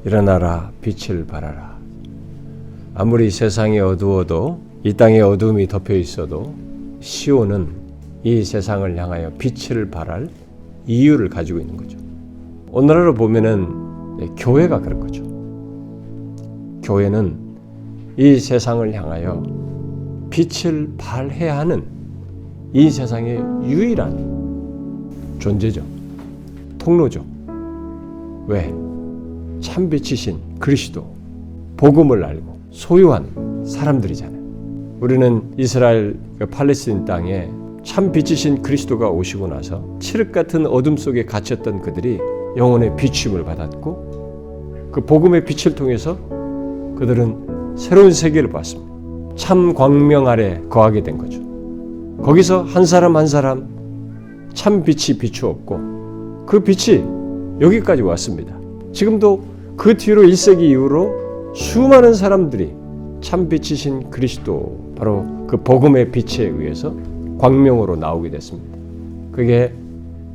일어나라, 빛을 발하라. 아무리 세상이 어두워도 이 땅에 어둠이 덮여 있어도 시온은 이 세상을 향하여 빛을 발할 이유를 가지고 있는 거죠. 오늘날로 보면은 교회가 그런 거죠. 교회는 이 세상을 향하여 빛을 발해야 하는 이 세상의 유일한 존재죠. 통로죠. 왜? 참빛이신 그리스도, 복음을 알고 소유한 사람들이잖아요. 우리는 이스라엘 팔레스틴 땅에 참빛이신 그리스도가 오시고 나서 칠흑 같은 어둠 속에 갇혔던 그들이 영혼의 비춤을 받았고 그 복음의 빛을 통해서 그들은 새로운 세계를 봤습니다. 참 광명 아래 거하게 된 거죠. 거기서 한 사람 한 사람 참 빛이 비추었고 그 빛이 여기까지 왔습니다. 지금도 그 뒤로 1세기 이후로 수많은 사람들이 참 빛이신 그리스도, 바로 그 복음의 빛에 의해서 광명으로 나오게 됐습니다. 그게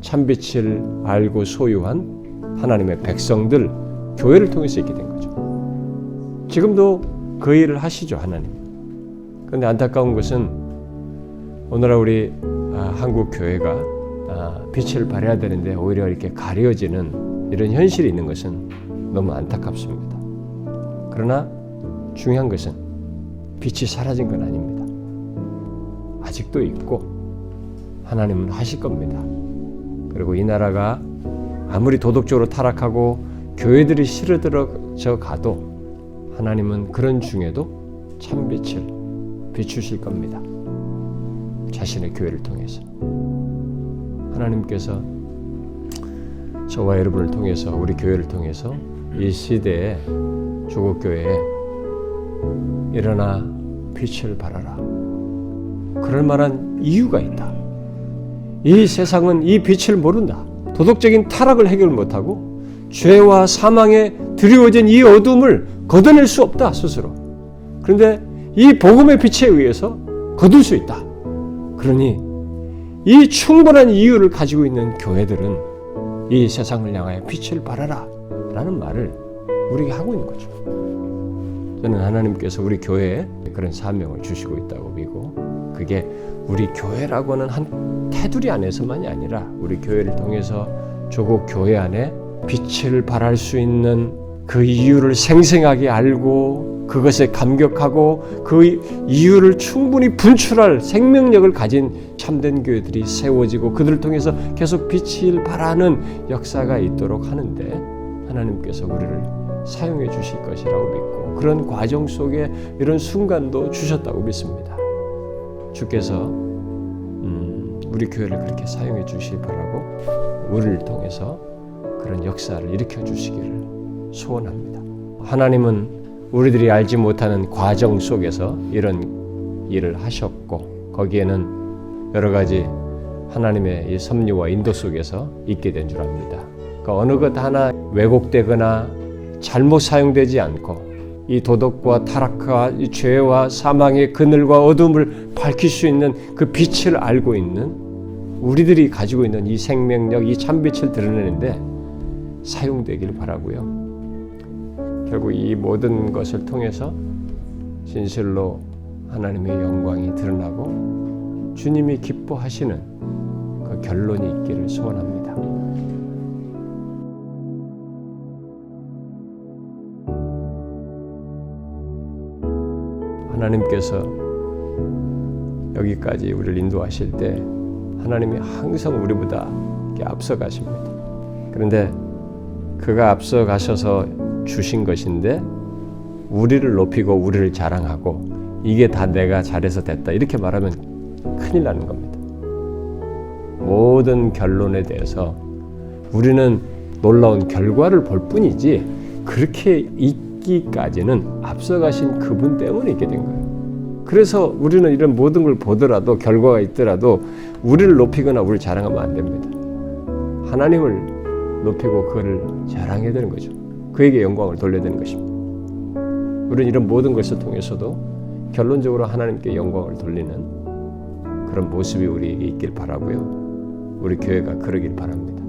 참 빛을 알고 소유한 하나님의 백성들, 교회를 통해서 있게 된 거죠. 지금도 그 일을 하시죠, 하나님. 그런데 안타까운 것은 오늘날 우리 한국 교회가 빛을 발해야 되는데 오히려 이렇게 가려지는 이런 현실이 있는 것은 너무 안타깝습니다. 그러나 중요한 것은 빛이 사라진 건 아닙니다. 아직도 있고 하나님은 하실 겁니다. 그리고 이 나라가 아무리 도덕적으로 타락하고 교회들이 시들어져 가도 하나님은 그런 중에도 참빛을 비추실 겁니다. 자신의 교회를 통해서. 하나님께서 저와 여러분을 통해서, 우리 교회를 통해서 이 시대에 조국교회에 일어나 빛을 발하라. 그럴 만한 이유가 있다. 이 세상은 이 빛을 모른다. 도덕적인 타락을 해결 못하고 죄와 사망에 드리워진 이 어둠을 걷어낼 수 없다, 스스로. 그런데 이 복음의 빛에 의해서 거둘 수 있다. 그러니 이 충분한 이유를 가지고 있는 교회들은 이 세상을 향하여 빛을 발하라 라는 말을 우리에게 하고 있는 거죠. 저는 하나님께서 우리 교회에 그런 사명을 주시고 있다고 믿고, 그게 우리 교회라고는 한 테두리 안에서만이 아니라 우리 교회를 통해서 조국 교회 안에 빛을 발할 수 있는 그 이유를 생생하게 알고 그것에 감격하고 그 이유를 충분히 분출할 생명력을 가진 참된 교회들이 세워지고 그들을 통해서 계속 빛을 발하는 역사가 있도록 하는데 하나님께서 우리를 사용해 주실 것이라고 믿고, 그런 과정 속에 이런 순간도 주셨다고 믿습니다. 주께서 우리 교회를 그렇게 사용해 주시기 바라고, 우리를 통해서 그런 역사를 일으켜 주시기를 소원합니다. 하나님은 우리들이 알지 못하는 과정 속에서 이런 일을 하셨고, 거기에는 여러 가지 하나님의 이 섭리와 인도 속에서 있게 된 줄 압니다. 그러니까 어느 것 하나 왜곡되거나 잘못 사용되지 않고 이 도덕과 타락과 이 죄와 사망의 그늘과 어둠을 밝힐 수 있는 그 빛을 알고 있는 우리들이 가지고 있는 이 생명력, 이 참빛을 드러내는데 사용되기를 바라고요. 결국 이 모든 것을 통해서 진실로 하나님의 영광이 드러나고 주님이 기뻐하시는 그 결론이 있기를 소원합니다. 하나님께서 여기까지 우리를 인도하실 때 하나님이 항상 우리보다 앞서 가십니다. 그런데 그가 앞서 가셔서 주신 것인데 우리를 높이고 우리를 자랑하고 이게 다 내가 잘해서 됐다 이렇게 말하면 큰일 나는 겁니다. 모든 결론에 대해서 우리는 놀라운 결과를 볼 뿐이지 그렇게 있기까지는 앞서가신 그분 때문에 있게 된 거예요. 그래서 우리는 이런 모든 걸 보더라도 결과가 있더라도 우리를 높이거나 우리를 자랑하면 안 됩니다. 하나님을 높이고 그를 자랑해야 되는 거죠. 그에게 영광을 돌려야 되는 것입니다. 우리는 이런 모든 것을 통해서도 결론적으로 하나님께 영광을 돌리는 그런 모습이 우리에게 있길 바라고요. 우리 교회가 그러길 바랍니다.